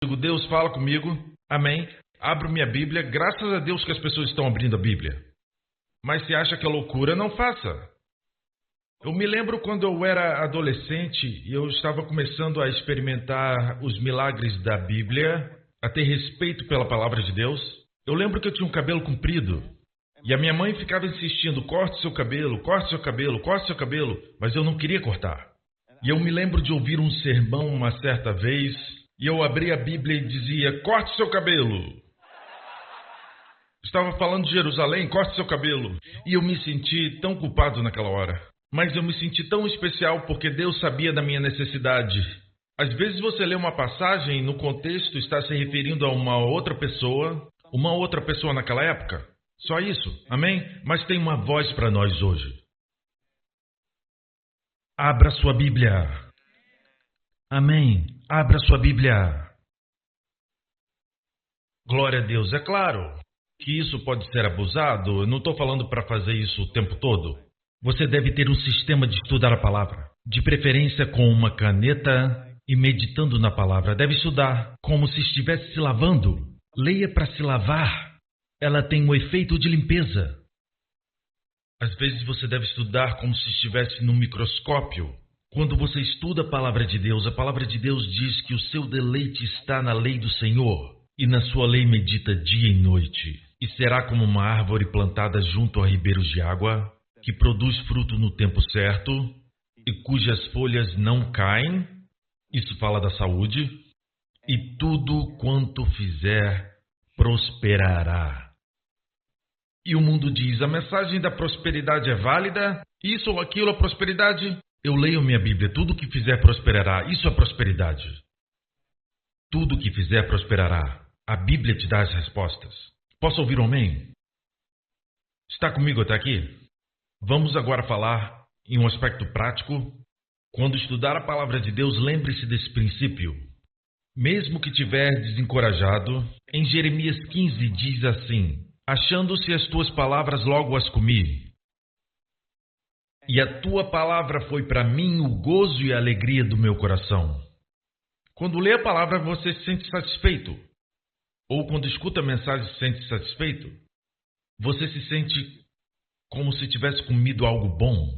Digo, Deus fala comigo, amém, abro minha Bíblia, graças a Deus que as pessoas estão abrindo a Bíblia. Mas se acha que é loucura, não faça. Eu me lembro quando eu era adolescente e eu estava começando a experimentar os milagres da Bíblia, a ter respeito pela palavra de Deus. Eu lembro que eu tinha um cabelo comprido e a minha mãe ficava insistindo, corte seu cabelo, corte seu cabelo, corte seu cabelo, mas eu não queria cortar. E eu me lembro de ouvir um sermão uma certa vez e eu abri a Bíblia e dizia, corte seu cabelo. Estava falando de Jerusalém, corte seu cabelo. E eu me senti tão culpado naquela hora. Mas eu me senti tão especial porque Deus sabia da minha necessidade. Às vezes você lê uma passagem e no contexto está se referindo a uma outra pessoa naquela época. Só isso, amém? Mas tem uma voz para nós hoje. Abra sua Bíblia. Amém. Abra sua Bíblia. Glória a Deus. É claro que isso pode ser abusado. Eu não estou falando para fazer isso o tempo todo. Você deve ter um sistema de estudar a palavra. De preferência com uma caneta e meditando na palavra. Deve estudar como se estivesse se lavando. Leia para se lavar. Ela tem um efeito de limpeza. Às vezes você deve estudar como se estivesse num microscópio. Quando você estuda a palavra de Deus diz que o seu deleite está na lei do Senhor, e na sua lei medita dia e noite. E será como uma árvore plantada junto a ribeiros de água, que produz fruto no tempo certo, e cujas folhas não caem, isso fala da saúde, e tudo quanto fizer prosperará. E o mundo diz, a mensagem da prosperidade é válida? Isso ou aquilo é prosperidade? Eu leio minha Bíblia, tudo que fizer prosperará. Isso é prosperidade. Tudo que fizer prosperará. A Bíblia te dá as respostas. Posso ouvir um amém? Está comigo até aqui? Vamos agora falar em um aspecto prático. Quando estudar a palavra de Deus, lembre-se desse princípio. Mesmo que tiver desencorajado, em Jeremias 15 diz assim, achando-se as tuas palavras, logo as comi. E a tua palavra foi para mim o gozo e a alegria do meu coração. Quando lê a palavra, você se sente satisfeito. Ou quando escuta a mensagem, se sente satisfeito. Você se sente como se tivesse comido algo bom.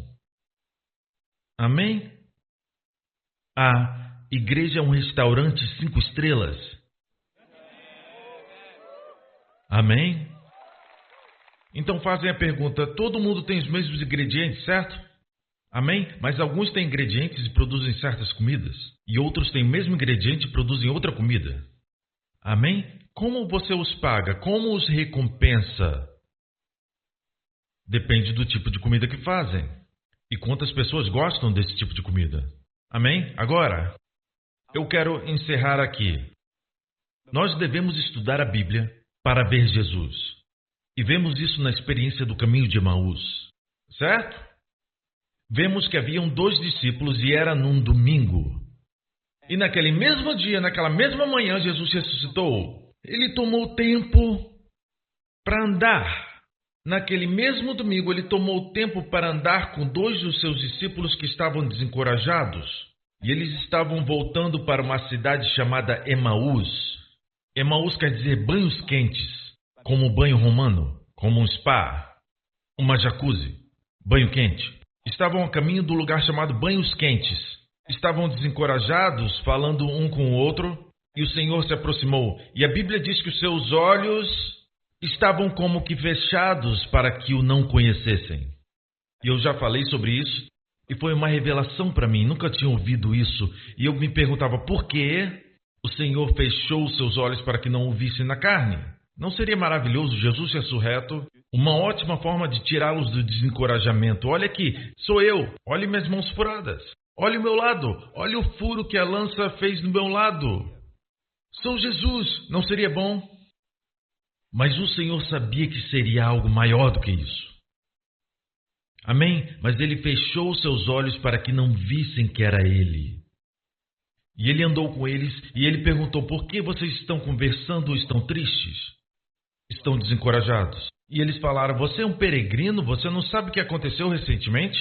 Amém? A igreja é um restaurante 5 estrelas. Amém? Então fazem a pergunta, todo mundo tem os mesmos ingredientes, certo? Amém? Mas alguns têm ingredientes e produzem certas comidas. E outros têm o mesmo ingrediente e produzem outra comida. Amém? Como você os paga? Como os recompensa? Depende do tipo de comida que fazem. E quantas pessoas gostam desse tipo de comida. Amém? Agora, eu quero encerrar aqui. Nós devemos estudar a Bíblia para ver Jesus. E vemos isso na experiência do caminho de Emaús. Certo? Vemos que haviam 2 discípulos e era num domingo. E naquele mesmo dia, naquela mesma manhã, Jesus ressuscitou. Ele tomou tempo para andar. Naquele mesmo domingo, ele tomou tempo para andar com 2 dos seus discípulos que estavam desencorajados. E eles estavam voltando para uma cidade chamada Emaús. Emaús quer dizer banhos quentes. Como um banho romano, como um spa, uma jacuzzi, banho quente. Estavam a caminho do lugar chamado Banhos Quentes. Estavam desencorajados, falando um com o outro, e o Senhor se aproximou. E a Bíblia diz que os seus olhos estavam como que fechados para que o não conhecessem. E eu já falei sobre isso, e foi uma revelação para mim, nunca tinha ouvido isso. E eu me perguntava por que o Senhor fechou os seus olhos para que não o vissem na carne. Não seria maravilhoso Jesus ressurreto? Uma ótima forma de tirá-los do desencorajamento. Olha aqui, sou eu. Olhe minhas mãos furadas. Olhe o meu lado. Olhe o furo que a lança fez no meu lado. Sou Jesus. Não seria bom? Mas o Senhor sabia que seria algo maior do que isso. Amém? Mas ele fechou seus olhos para que não vissem que era ele. E ele andou com eles e ele perguntou, por que vocês estão conversando ou estão tristes? Estão desencorajados. E eles falaram, você é um peregrino? Você não sabe o que aconteceu recentemente?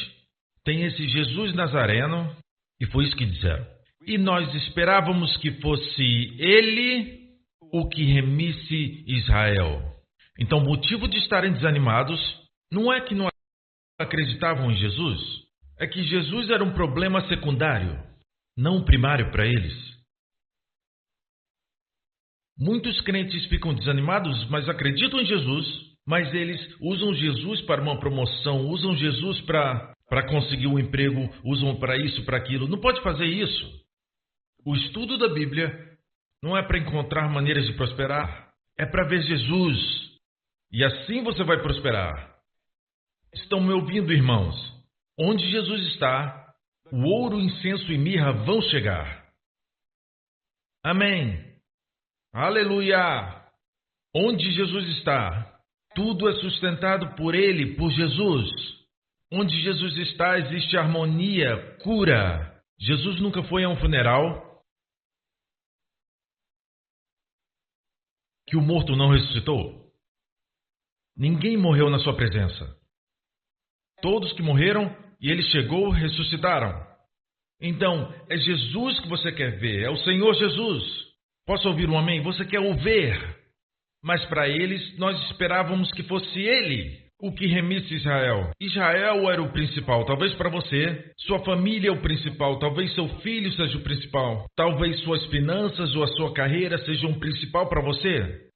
Tem esse Jesus Nazareno. E foi isso que disseram. E nós esperávamos que fosse Ele o que remisse Israel. Então, o motivo de estarem desanimados não é que não acreditavam em Jesus, é que Jesus era um problema secundário, não primário para eles. Muitos crentes ficam desanimados, mas acreditam em Jesus, mas eles usam Jesus para uma promoção, usam Jesus para conseguir um emprego, usam para isso, para aquilo. Não pode fazer isso. O estudo da Bíblia não é para encontrar maneiras de prosperar, é para ver Jesus. E assim você vai prosperar. Estão me ouvindo, irmãos? Onde Jesus está, o ouro, incenso e mirra vão chegar. Amém. Aleluia! Onde Jesus está, tudo é sustentado por Ele, por Jesus. Onde Jesus está, existe harmonia, cura. Jesus nunca foi a um funeral que o morto não ressuscitou. Ninguém morreu na sua presença. Todos que morreram e Ele chegou, ressuscitaram. Então, é Jesus que você quer ver, é o Senhor Jesus. Posso ouvir um amém? Você quer o ver. Mas para eles, nós esperávamos que fosse Ele o que remisse Israel. Israel era o principal. Talvez para você, sua família é o principal. Talvez seu filho seja o principal. Talvez suas finanças ou a sua carreira sejam o principal para você.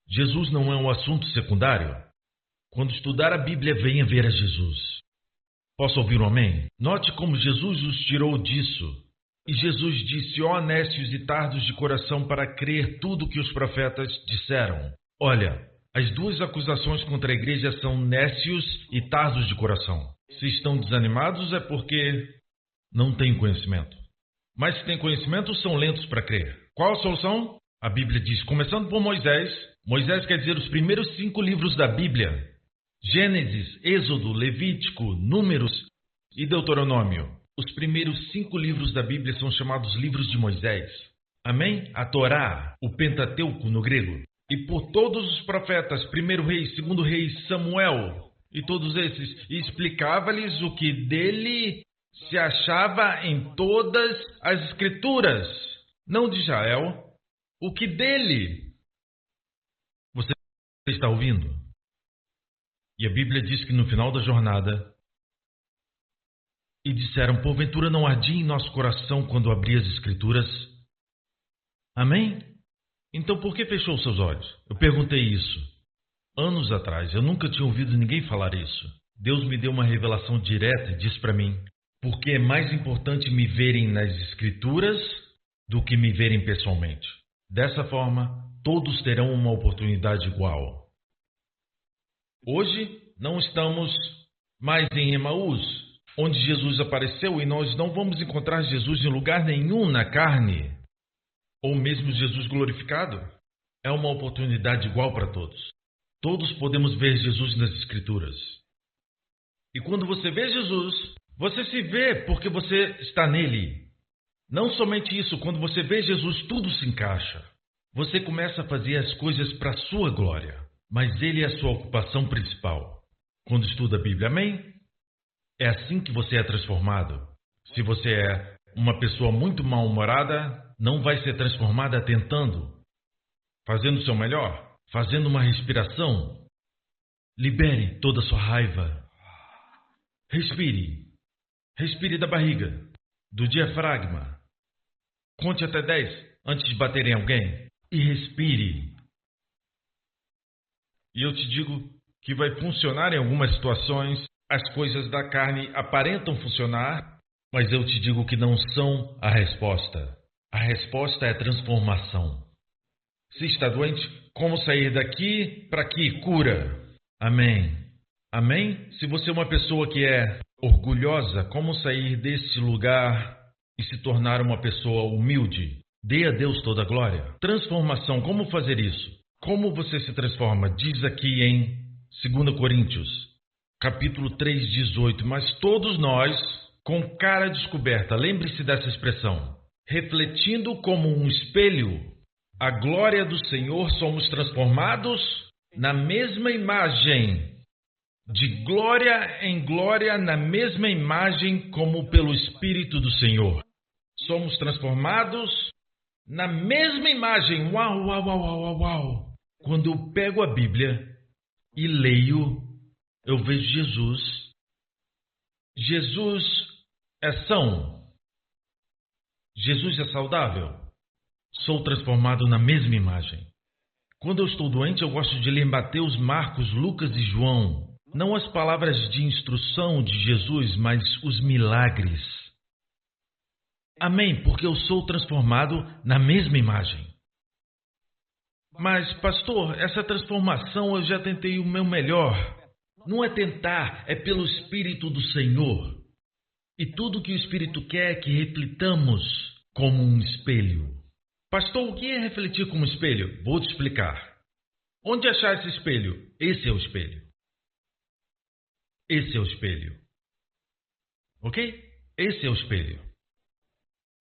Jesus não é um assunto secundário. Quando estudar a Bíblia, venha ver a Jesus. Posso ouvir um amém? Note como Jesus os tirou disso. E Jesus disse: ó nécios e tardos de coração para crer tudo que os profetas disseram. Olha, as duas acusações contra a igreja são nécios e tardos de coração. Se estão desanimados é porque não têm conhecimento. Mas se têm conhecimento, são lentos para crer. Qual a solução? A Bíblia diz, começando por Moisés. Moisés quer dizer os primeiros 5 livros da Bíblia. Gênesis, Êxodo, Levítico, Números e Deuteronômio. Os primeiros 5 livros da Bíblia são chamados livros de Moisés. Amém? A Torá, o Pentateuco no grego. E por todos os profetas, 1º rei, 2º rei, Samuel e todos esses, e explicava-lhes o que dele se achava em todas as escrituras. Não de Israel, o que dele. Você está ouvindo? E a Bíblia diz que no final da jornada, e disseram, porventura não ardia em nosso coração quando abri as Escrituras? Amém? Então por que fechou seus olhos? Eu perguntei isso. Anos atrás, eu nunca tinha ouvido ninguém falar isso. Deus me deu uma revelação direta e disse para mim, porque é mais importante me verem nas Escrituras do que me verem pessoalmente. Dessa forma, todos terão uma oportunidade igual. Hoje, não estamos mais em Emaús, onde Jesus apareceu, e nós não vamos encontrar Jesus em lugar nenhum na carne, ou mesmo Jesus glorificado. É uma oportunidade igual para todos. Todos podemos ver Jesus nas Escrituras. E quando você vê Jesus, você se vê porque você está nele. Não somente isso, quando você vê Jesus, tudo se encaixa. Você começa a fazer as coisas para a sua glória, mas ele é a sua ocupação principal. Quando estuda a Bíblia, amém? É assim que você é transformado. Se você é uma pessoa muito mal-humorada, não vai ser transformada tentando, fazendo o seu melhor, fazendo uma respiração. Libere toda a sua raiva. Respire. Respire da barriga, do diafragma. Conte até 10 antes de bater em alguém e respire. E eu te digo que vai funcionar em algumas situações. As coisas da carne aparentam funcionar, mas eu te digo que não são a resposta. A resposta é transformação. Se está doente, como sair daqui para aqui? Cura. Amém. Amém? Se você é uma pessoa que é orgulhosa, como sair desse lugar e se tornar uma pessoa humilde? Dê a Deus toda a glória. Transformação, como fazer isso? Como você se transforma? Diz aqui em 2 Coríntios, capítulo 3, 18. Mas todos nós, com cara descoberta, lembre-se dessa expressão, refletindo como um espelho a glória do Senhor, somos transformados na mesma imagem, de glória em glória, na mesma imagem como pelo Espírito do Senhor. Somos transformados na mesma imagem. Uau, uau, uau, uau, uau, uau. Quando eu pego a Bíblia e leio, eu vejo Jesus. Jesus é são. Jesus é saudável. Sou transformado na mesma imagem. Quando eu estou doente, eu gosto de ler Mateus, Marcos, Lucas e João. Não as palavras de instrução de Jesus, mas os milagres. Amém, porque eu sou transformado na mesma imagem. Mas, pastor, essa transformação eu já tentei o meu melhor. Não é tentar, é pelo Espírito do Senhor. E tudo que o Espírito quer é que reflitamos como um espelho. Pastor, o que é refletir como espelho? Vou te explicar. Onde achar esse espelho? Esse é o espelho. Esse é o espelho. Ok? Esse é o espelho.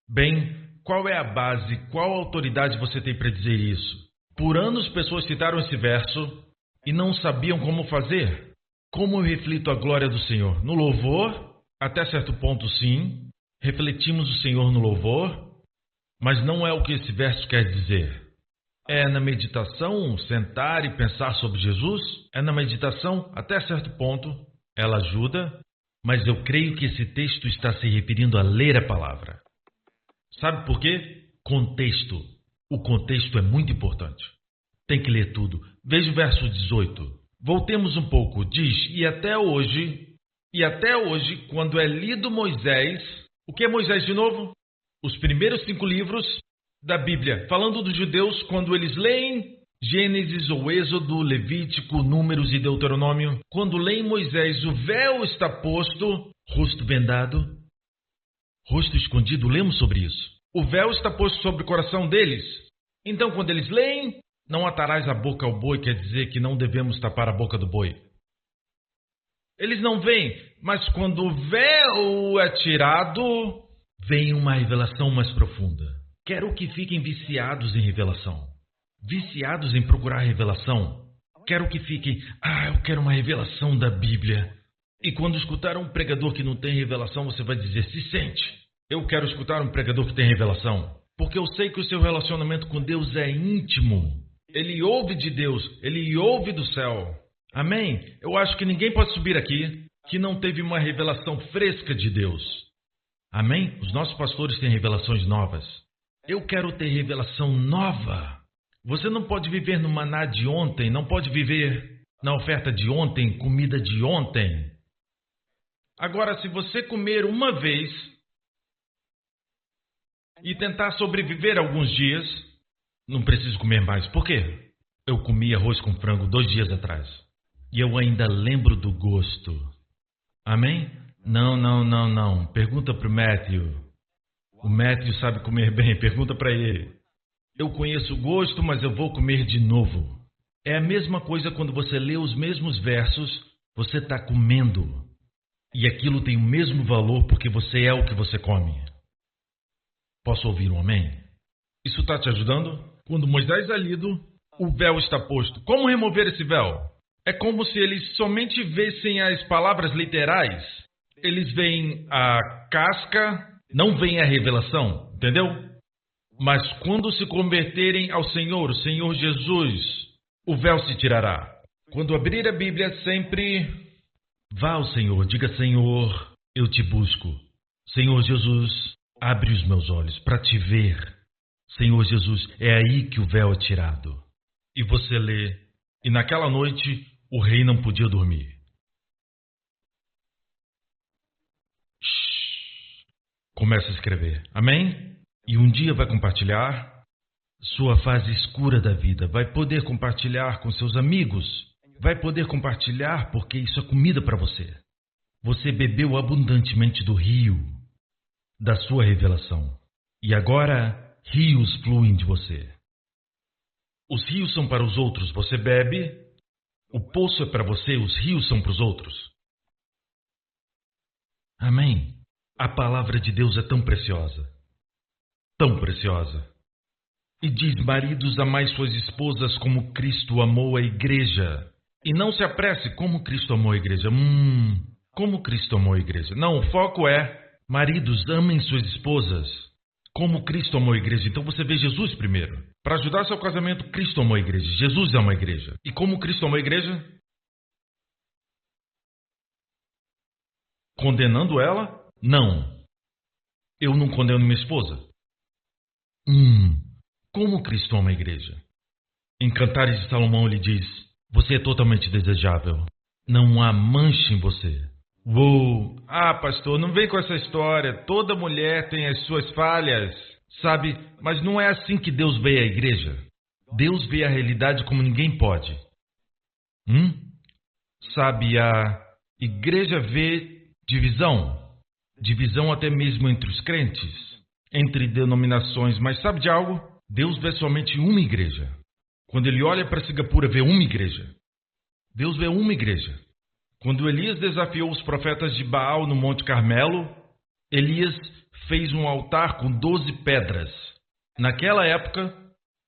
Bem, qual é a base, qual autoridade você tem para dizer isso? Por anos pessoas citaram esse verso e não sabiam como fazer. Como eu reflito a glória do Senhor? No louvor, até certo ponto sim, refletimos o Senhor no louvor, mas não é o que esse verso quer dizer. É na meditação, sentar e pensar sobre Jesus? É na meditação, até certo ponto, ela ajuda, mas eu creio que esse texto está se referindo a ler a palavra. Sabe por quê? Contexto. O contexto é muito importante. Tem que ler tudo. Veja o verso 18. Voltemos um pouco. Diz, e até hoje, quando é lido Moisés... O que é Moisés de novo? Os primeiros 5 livros da Bíblia. Falando dos judeus, quando eles leem Gênesis ou Êxodo, Levítico, Números e Deuteronômio. Quando leem Moisés, o véu está posto, rosto vendado, rosto escondido, lemos sobre isso. O véu está posto sobre o coração deles. Então, quando eles leem, não atarás a boca ao boi, quer dizer que não devemos tapar a boca do boi. Eles não veem, mas quando o véu é tirado, vem uma revelação mais profunda. Quero que fiquem viciados em revelação. Viciados em procurar revelação. Quero que fiquem, eu quero uma revelação da Bíblia. E quando escutar um pregador que não tem revelação, você vai dizer, se sente. Eu quero escutar um pregador que tem revelação. Porque eu sei que o seu relacionamento com Deus é íntimo. Ele ouve de Deus, ele ouve do céu. Amém? Eu acho que ninguém pode subir aqui que não teve uma revelação fresca de Deus. Amém? Os nossos pastores têm revelações novas. Eu quero ter revelação nova. Você não pode viver no maná de ontem, não pode viver na oferta de ontem, comida de ontem. Agora, se você comer uma vez e tentar sobreviver alguns dias, não preciso comer mais. Por quê? Eu comi arroz com frango 2 dias atrás. E eu ainda lembro do gosto. Amém? Não. Pergunta para o Matthew. O Matthew sabe comer bem. Pergunta para ele. Eu conheço o gosto, mas eu vou comer de novo. É a mesma coisa quando você lê os mesmos versos, você está comendo. E aquilo tem o mesmo valor porque você é o que você come. Posso ouvir um amém? Isso está te ajudando? Quando Moisés é lido, o véu está posto. Como remover esse véu? É como se eles somente vissem as palavras literais. Eles veem a casca, não veem a revelação, entendeu? Mas quando se converterem ao Senhor, o Senhor Jesus, o véu se tirará. Quando abrir a Bíblia, sempre vá ao Senhor, diga, Senhor, eu te busco. Senhor Jesus, abre os meus olhos para te ver. Senhor Jesus, é aí que o véu é tirado. E você lê, e naquela noite o rei não podia dormir. Começa a escrever, amém? E um dia vai compartilhar sua fase escura da vida, vai poder compartilhar com seus amigos, vai poder compartilhar porque isso é comida para você. Você bebeu abundantemente do rio da sua revelação. E agora rios fluem de você. Os rios são para os outros, você bebe, o poço é para você, os rios são para os outros. Amém? A palavra de Deus é tão preciosa. Tão preciosa. E diz, maridos, amai suas esposas como Cristo amou a igreja. E não se apresse como Cristo amou a igreja. Como Cristo amou a igreja. Não, o foco é, maridos, amem suas esposas. Como Cristo amou a igreja. Então você vê Jesus primeiro. Para ajudar seu casamento, Cristo amou a igreja. Jesus ama a igreja. E como Cristo amou a igreja? Condenando ela? Não. Eu não condeno minha esposa. Como Cristo ama a igreja? Em Cantares de Salomão ele diz: você é totalmente desejável. Não há mancha em você. Uou! Ah, pastor, não vem com essa história. Toda mulher tem as suas falhas. Sabe, mas não é assim que Deus vê a igreja. Deus vê a realidade como ninguém pode. Sabe, a igreja vê divisão. Divisão até mesmo entre os crentes, entre denominações. Mas sabe de algo? Deus vê somente uma igreja. Quando ele olha para Singapura, vê uma igreja. Deus vê uma igreja. Quando Elias desafiou os profetas de Baal no Monte Carmelo, Elias fez um altar com 12 pedras. Naquela época,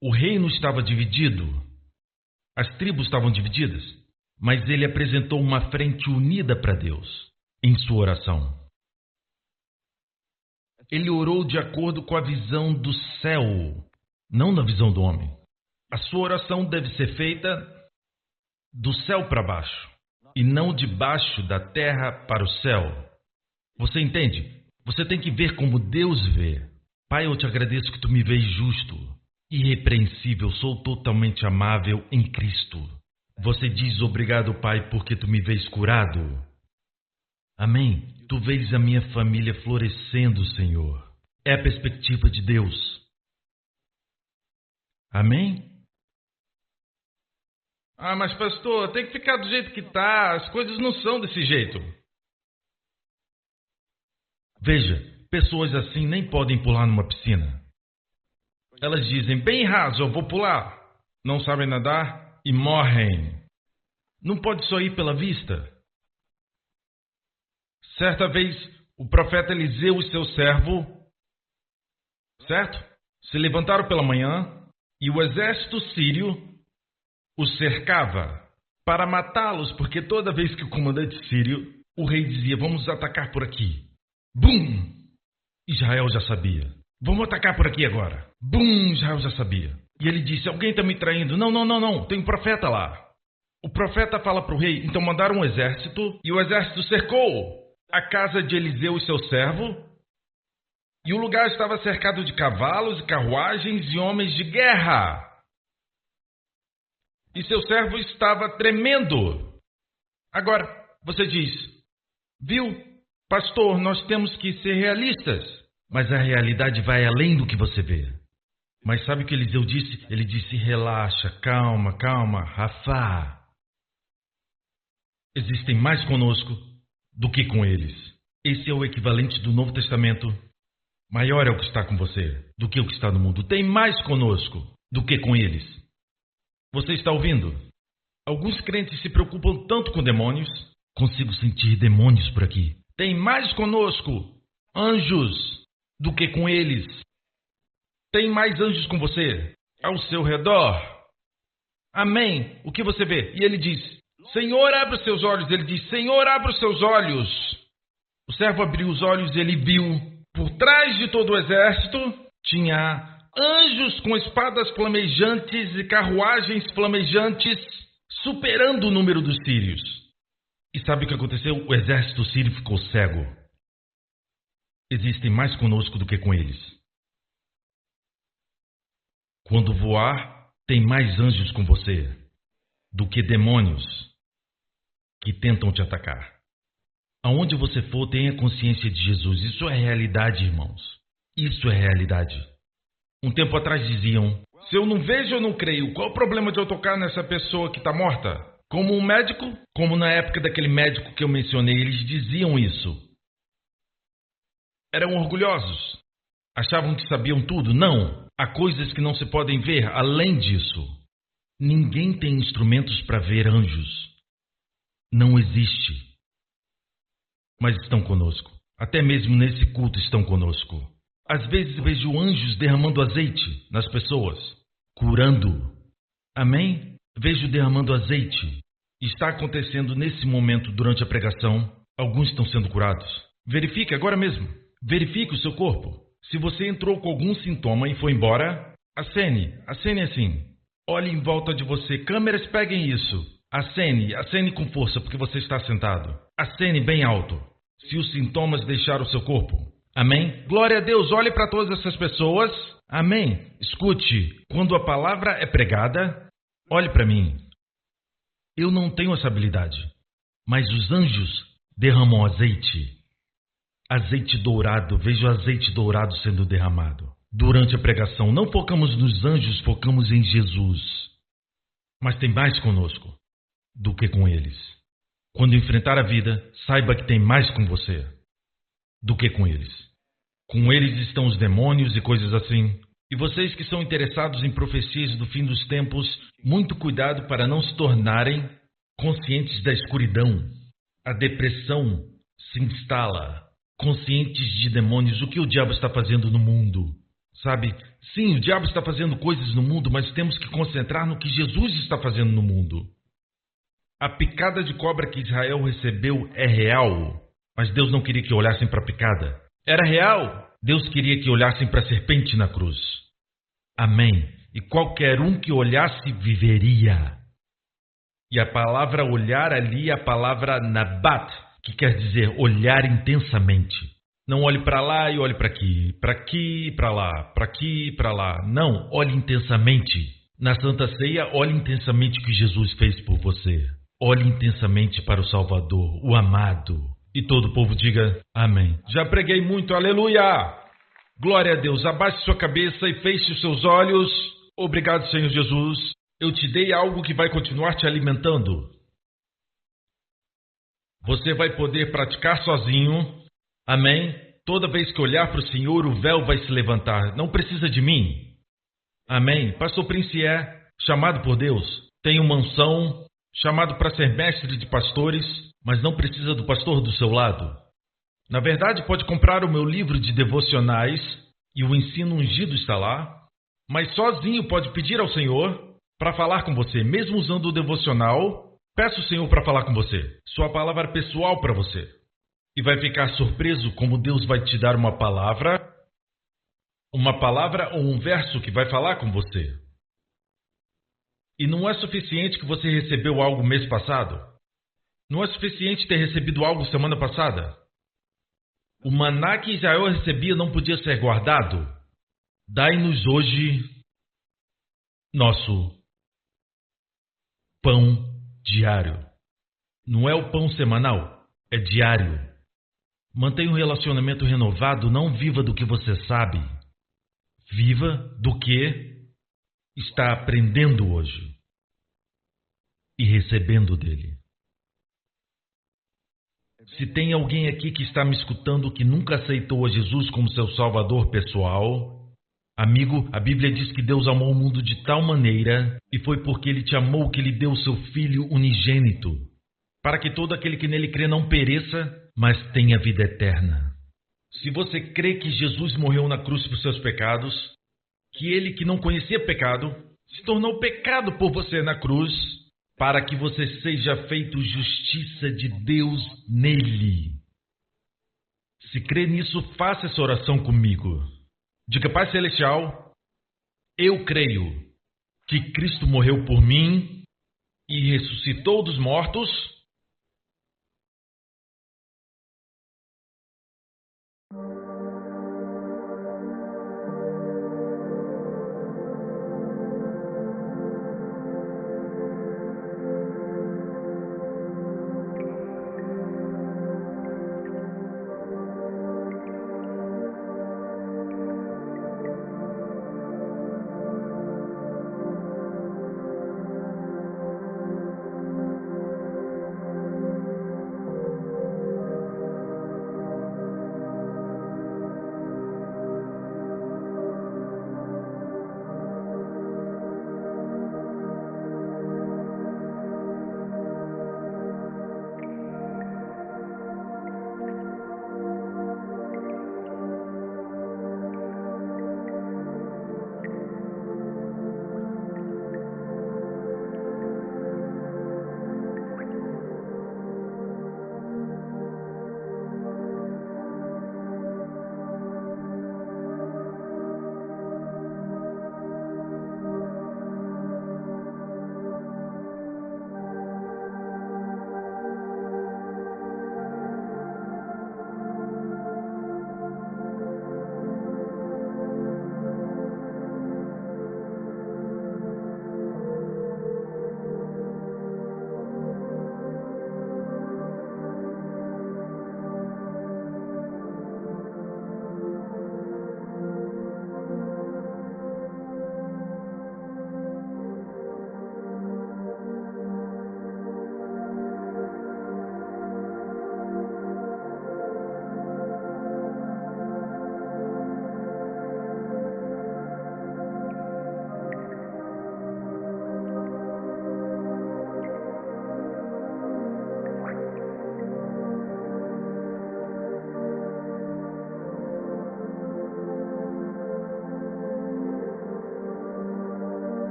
o reino estava dividido. As tribos estavam divididas. Mas ele apresentou uma frente unida para Deus em sua oração. Ele orou de acordo com a visão do céu, não na visão do homem. A sua oração deve ser feita do céu para baixo, e não de baixo da terra para o céu. Você entende? Você tem que ver como Deus vê. Pai, eu te agradeço que tu me vês justo, irrepreensível, sou totalmente amável em Cristo. Você diz obrigado, Pai, porque tu me vês curado. Amém? Tu vês a minha família florescendo, Senhor. É a perspectiva de Deus. Amém? Ah, mas pastor, tem que ficar do jeito que está. As coisas não são desse jeito. Veja, pessoas assim nem podem pular numa piscina. Elas dizem, bem raso, eu vou pular. Não sabem nadar e morrem. Não pode só ir pela vista. Certa vez, o profeta Eliseu e seu servo, certo? Se levantaram pela manhã e o exército sírio os cercava para matá-los, porque toda vez que o comandante sírio, o rei dizia, vamos atacar por aqui. Bum! Israel já sabia. Vamos atacar por aqui agora. Bum! Israel já sabia. E ele disse, alguém está me traindo. Não, tem um profeta lá. O profeta fala para o rei, então mandaram um exército e o exército cercou a casa de Eliseu e seu servo, e o lugar estava cercado de cavalos e carruagens e homens de guerra. E seu servo estava tremendo. Agora, você diz, viu, pastor, nós temos que ser realistas. Mas a realidade vai além do que você vê. Mas sabe o que Eliseu disse? Ele disse, relaxa, calma, Rafá. Existem mais conosco do que com eles. Esse é o equivalente do Novo Testamento. Maior é o que está com você do que o que está no mundo. Tem mais conosco do que com eles. Você está ouvindo? Alguns crentes se preocupam tanto com demônios. Consigo sentir demônios por aqui. Tem mais conosco, anjos, do que com eles. Tem mais anjos com você, ao seu redor. Amém. O que você vê? E ele diz, Senhor, abre os seus olhos. Ele diz, Senhor, abre os seus olhos. O servo abriu os olhos e ele viu, por trás de todo o exército, tinha anjos com espadas flamejantes e carruagens flamejantes, superando o número dos sírios. E sabe o que aconteceu? O exército sírio ficou cego. Existem mais conosco do que com eles. Quando voar, tem mais anjos com você do que demônios que tentam te atacar. Aonde você for, tenha consciência de Jesus. Isso é realidade, irmãos. Isso é realidade. Um tempo atrás diziam, se eu não vejo, eu não creio. Qual o problema de eu tocar nessa pessoa que está morta? Como um médico, como na época daquele médico que eu mencionei, eles diziam isso. Eram orgulhosos. Achavam que sabiam tudo. Não. Há coisas que não se podem ver além disso. Ninguém tem instrumentos para ver anjos. Não existe. Mas estão conosco. Até mesmo nesse culto estão conosco. Às vezes vejo anjos derramando azeite nas pessoas, curando. Amém? Vejo derramando azeite. Está acontecendo nesse momento durante a pregação. Alguns estão sendo curados. Verifique agora mesmo. Verifique o seu corpo. Se você entrou com algum sintoma e foi embora, acene assim. Olhe em volta de você. Câmeras, peguem isso. Acene com força, porque você está sentado. Acene bem alto. Se os sintomas deixaram o seu corpo. Amém? Glória a Deus, olhe para todas essas pessoas. Amém? Escute, quando a palavra é pregada, olhe para mim. Eu não tenho essa habilidade, mas os anjos derramam azeite. Azeite dourado, vejo azeite dourado sendo derramado. Durante a pregação, não focamos nos anjos, focamos em Jesus. Mas tem mais conosco do que com eles. Quando enfrentar a vida, saiba que tem mais com você do que com eles. Com eles estão os demônios e coisas assim. E vocês que são interessados em profecias do fim dos tempos, muito cuidado para não se tornarem conscientes da escuridão. A depressão se instala. Conscientes de demônios, o que o diabo está fazendo no mundo. Sabe? Sim, o diabo está fazendo coisas no mundo, mas temos que concentrar no que Jesus está fazendo no mundo. A picada de cobra que Israel recebeu é real, mas Deus não queria que olhassem para a picada. Era real. Deus queria que olhassem para a serpente na cruz. Amém. E qualquer um que olhasse viveria. E a palavra olhar ali é a palavra nabat, que quer dizer olhar intensamente. Não olhe para lá e olhe para aqui e para lá, para aqui e para lá. Não, olhe intensamente. Na Santa Ceia, olhe intensamente o que Jesus fez por você. Olhe intensamente para o Salvador, o amado. E todo o povo diga amém. Já preguei muito, aleluia! Glória a Deus, abaixe sua cabeça e feche os seus olhos. Obrigado, Senhor Jesus. Eu te dei algo que vai continuar te alimentando. Você vai poder praticar sozinho. Amém? Toda vez que olhar para o Senhor, o véu vai se levantar. Não precisa de mim. Amém? Pastor Prince é chamado por Deus. Tem uma unção, chamado para ser mestre de pastores, mas não precisa do pastor do seu lado. Na verdade, pode comprar o meu livro de devocionais e o ensino ungido está lá, mas sozinho pode pedir ao Senhor para falar com você, mesmo usando o devocional. Peça o Senhor para falar com você, sua palavra pessoal para você. E vai ficar surpreso como Deus vai te dar uma palavra ou um verso que vai falar com você. E não é suficiente que você recebeu algo mês passado. Não é suficiente ter recebido algo semana passada. O maná que Israel recebia não podia ser guardado. Dai-nos hoje nosso pão diário. Não é o pão semanal, é diário. Mantenha um relacionamento renovado, não viva do que você sabe. Viva do que está aprendendo hoje e recebendo dele. Se tem alguém aqui que está me escutando que nunca aceitou a Jesus como seu salvador pessoal, amigo, a Bíblia diz que Deus amou o mundo de tal maneira e foi porque Ele te amou que Ele deu o seu Filho unigênito, para que todo aquele que nele crê não pereça, mas tenha vida eterna. Se você crê que Jesus morreu na cruz por seus pecados, que Ele que não conhecia pecado, se tornou pecado por você na cruz, para que você seja feito justiça de Deus nele. Se crê nisso, faça essa oração comigo. Diga: Pai Celestial, eu creio que Cristo morreu por mim e ressuscitou dos mortos